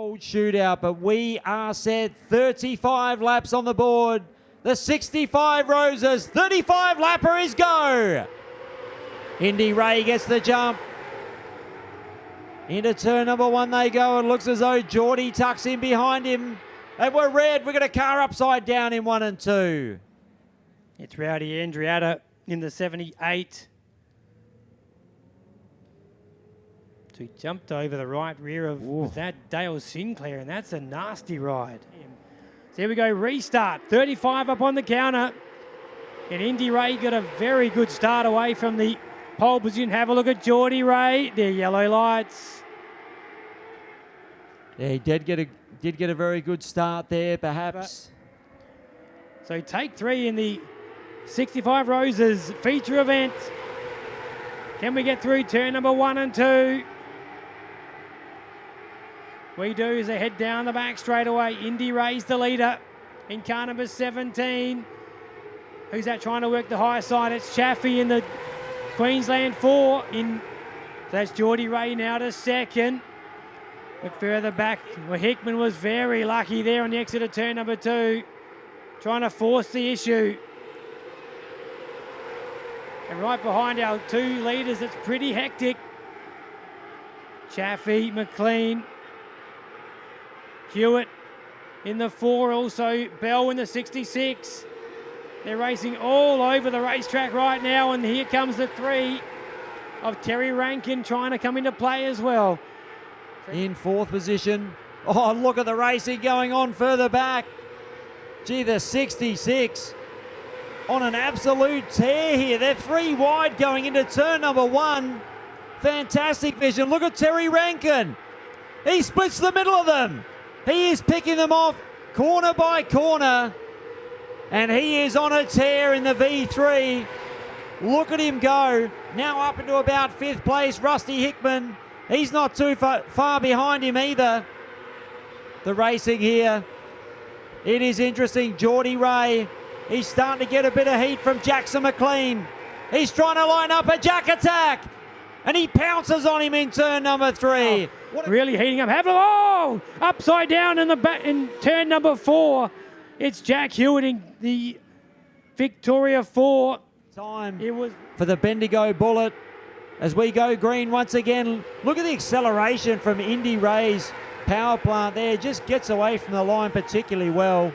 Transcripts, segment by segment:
old shootout, but we are set. 35 laps on the board. The 65 Roses, 35 lapper is go. Indy Ray gets the jump. Into turn number 1 they go. It looks as though Geordie tucks in behind him. They were red. We've got a car upside down in 1 and 2. It's Rowdy Andriata in the 78. So he jumped over the right rear of was that Dale Sinclair, and that's a nasty ride. So here we go, restart. 35 up on the counter. And Indy Ray got a very good start away from the pole position. Have a look at Geordie Ray. Their yellow lights. Yeah, he did get a very good start there, perhaps. So take 3 in the 65 Roses feature event. Can we get through turn number 1 and 2? We do as they head down the back straight away. Indy Ray's the leader in car number 17. Who's that trying to work the high side? It's Chaffee in the Queensland 4. That's Geordie Ray now to second. But further back, well, Hickman was very lucky there on the exit of turn number 2. Trying to force the issue. And right behind our 2 leaders, it's pretty hectic. Chaffee, McLean, Hewitt in the 4, also Bell in the 66. They're racing all over the racetrack right now, and here comes the 3 of Terry Rankin trying to come into play as well. In 4th position. Oh, look at the racing going on further back. Gee, the 66 on an absolute tear here. They're 3 wide going into turn number 1. Fantastic vision. Look at Terry Rankin. He splits the middle of them. He is picking them off corner by corner. And he is on a tear in the V3. Look at him go. Now up into about 5th place, Rusty Hickman. He's not too far behind him either. The racing here, it is interesting. Geordie Ray, he's starting to get a bit of heat from Jackson McLean. He's trying to line up a jack attack, and he pounces on him in turn number 3. Really heating up. Oh, upside down in the back in turn number 4. It's Jack Hewitt in the Victoria 4. Time it was for the Bendigo Bullet as we go green once again. Look at the acceleration from Indy Ray's power plant there. Just gets away from the line particularly well.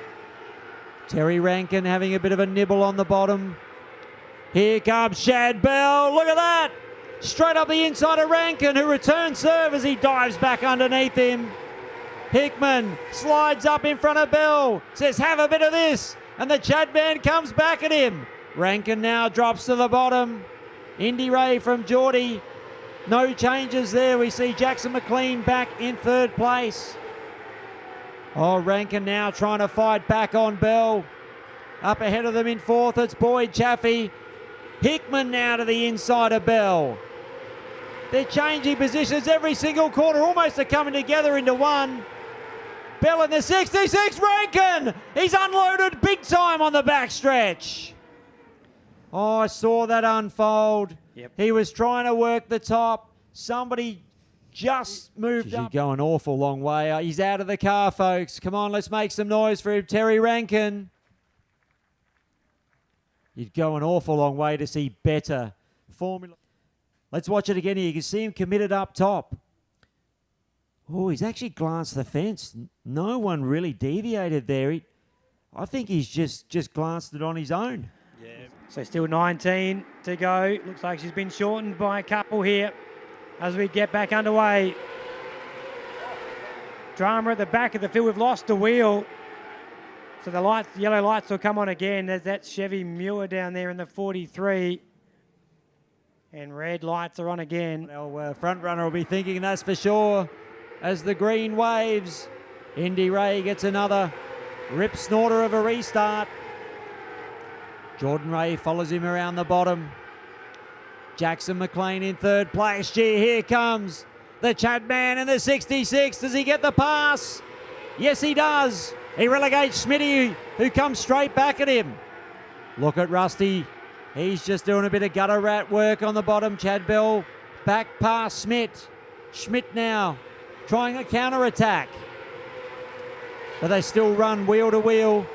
Terry Rankin having a bit of a nibble on the bottom. Here comes Shad Bell. Look at that. Straight up the inside of Rankin, who returns serve as he dives back underneath him. Hickman slides up in front of Bell. Says, have a bit of this. And the Chad man comes back at him. Rankin now drops to the bottom. Indy Ray from Geordie. No changes there. We see Jackson McLean back in 3rd place. Oh, Rankin now trying to fight back on Bell. Up ahead of them in 4th, it's Boyd Chaffee. Hickman now to the inside of Bell. They're changing positions every single corner. Almost are coming together into one. Bell in the 66. Rankin! He's unloaded big time on the backstretch. Oh, I saw that unfold. Yep. He was trying to work the top. Somebody just moved up. He's going an awful long way. He's out of the car, folks. Come on, let's make some noise for him. Terry Rankin. You'd go an awful long way to see better formula. Let's watch it again here. You can see him committed up top. Oh, he's actually glanced the fence. No one really deviated there. I think he's just glanced it on his own. Yeah. So still 19 to go. Looks like she's been shortened by a couple here as we get back underway. Drama at the back of the field. We've lost the wheel. So the yellow lights will come on again. There's that Chevy Muir down there in the 43. And red lights are on again. Well, front runner will be thinking that's for sure. As the green waves, Indy Ray gets another rip snorter of a restart. Jordan Ray follows him around the bottom. Jackson McLean in 3rd place. Gee, here comes the Chad man in the 66. Does he get the pass? Yes, he does. He relegates Smitty, who comes straight back at him. Look at Rusty. He's just doing a bit of gutter rat work on the bottom. Chad Bell back past Schmidt. Schmidt now trying a counter attack. but they still run wheel to wheel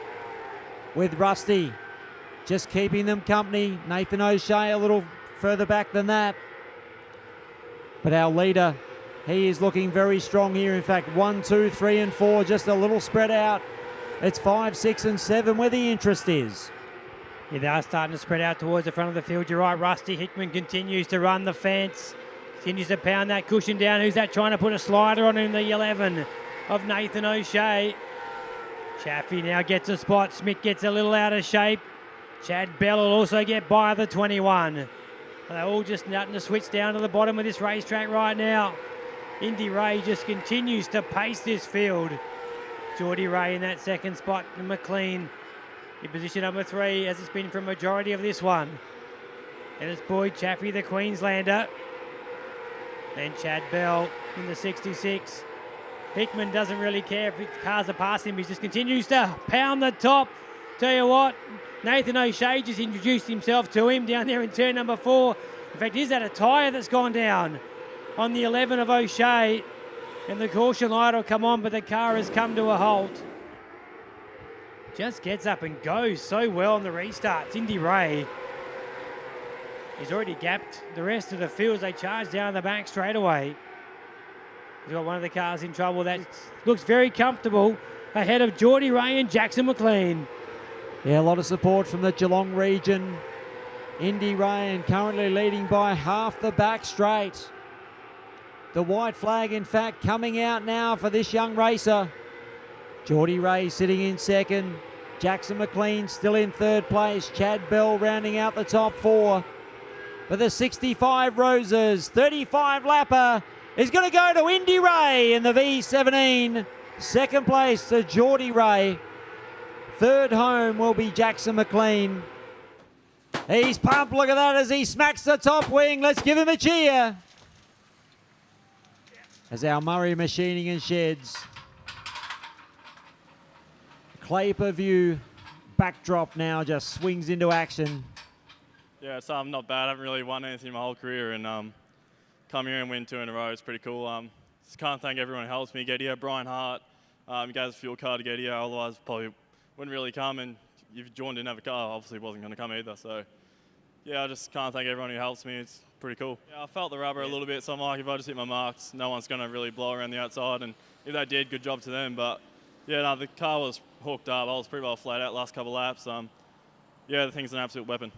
with Rusty just keeping them company. Nathan O'Shea a little further back than that. But our leader, he is looking very strong here. In fact, 1, 2, 3 and 4, just a little spread out. It's 5, 6 and 7 where the interest is. Yeah, they are starting to spread out towards the front of the field. You're right, Rusty Hickman continues to run the fence. Continues to pound that cushion down. Who's that trying to put a slider on in the 11 of Nathan O'Shea? Chaffee now gets a spot. Smith gets a little out of shape. Chad Bell will also get by the 21. They're all just starting to switch down to the bottom of this racetrack right now. Indy Ray just continues to pace this field. Geordie Ray in that second spot, and McLean in position number 3, as it's been for a majority of this one. And it's Boyd Chaffee, the Queenslander. And Chad Bell in the 66. Hickman doesn't really care if cars are passing him. He just continues to pound the top. Tell you what, Nathan O'Shea just introduced himself to him down there in turn number 4. In fact, is that a tyre that's gone down on the 11 of O'Shea? And the caution light will come on, but the car has come to a halt. Just gets up and goes so well on the restarts. Indy Ray. He's already gapped the rest of the field as they charge down the back straight away. He's got one of the cars in trouble. That looks very comfortable ahead of Geordie Ray and Jackson McLean. Yeah, a lot of support from the Geelong region. Indy Ray and currently leading by half the back straight. The white flag, in fact, coming out now for this young racer. Geordie Ray sitting in second. Jackson McLean still in third place. Chad Bell rounding out the top 4. But the 65 Roses, 35 lapper is going to go to Indy Ray in the V17. Second place to Geordie Ray. Third home will be Jackson McLean. He's pumped, look at that as he smacks the top wing. Let's give him a cheer. As our Murray Machining and Sheds Clay per view backdrop now just swings into action. Yeah, it's not bad. I haven't really won anything my whole career, and come here and win 2 in a row. It's pretty cool. Just can't thank everyone who helps me get here. Brian Hart, you guys fuel card to get here. Otherwise, probably wouldn't really come. And if John didn't have a car, obviously wasn't going to come either. So yeah, I just can't thank everyone who helps me. It's pretty cool. Yeah, I felt the rubber a little bit, so I'm like, if I just hit my marks, no one's going to really blow around the outside. And if they did, good job to them. But yeah, no, the car was hooked up. I was pretty well flat out last couple of laps. Yeah, the thing's an absolute weapon.